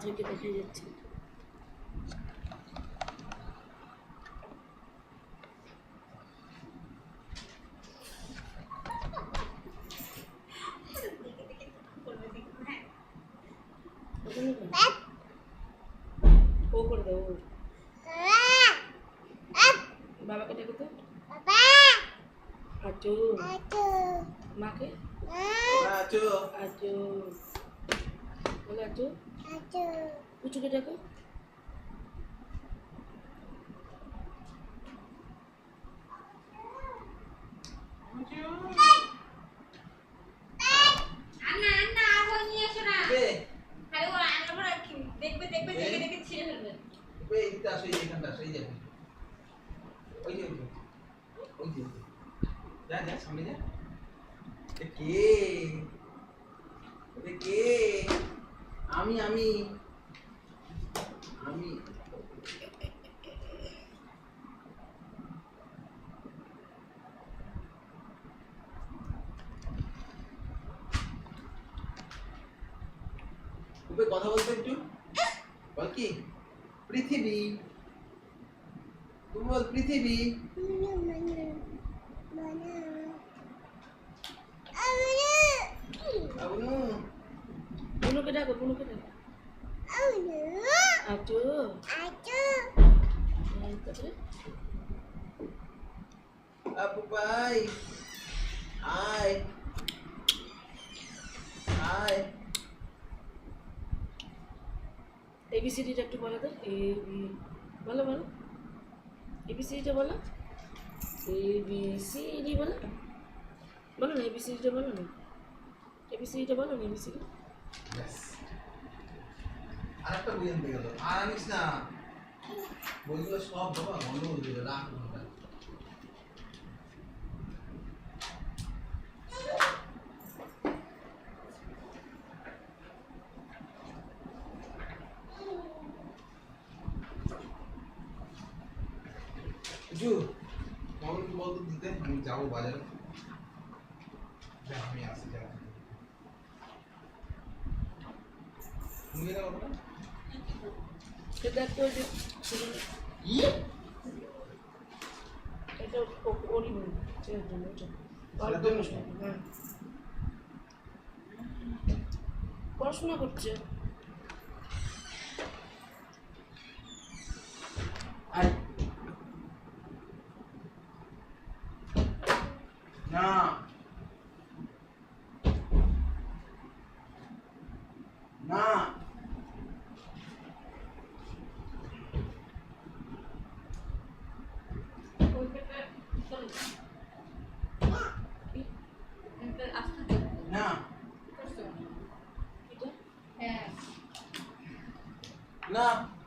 থেকে দেখা যাচ্ছে। ও করে দাও। বাবাকে ডেকে তো। আচু মাকে আচু আচু বলে আচু উঁচুকে ডাকো। আমি আমি আমি কথা বলতে একটু বল কি পৃথিবী তুমি বল পৃথিবী বুনুকে ডাকো বুনুকে ডাকো। আচু আপু ভাই হাই হাই এবিসিডিটা একটু বলো তো। বলো বলো এবিসিডিটা বলো। এবিসিডি বলো বলো না। এবিসিডিটা বলো না। এবিসিডিটা বলো না। এবিসিডি আর একটা বই আনতে গেল আর আনিস না বইগুলো সব বাবা গন্ডগোল দিল রাখ মামুনকে বলতো দিতে আমি যাবো বাজারে আমি আসি যা নিয়ে যাবো না এটা তো এটা ওরই বই ছেড়ে জন্য হ্যাঁ পড়াশোনা করছে। না না না না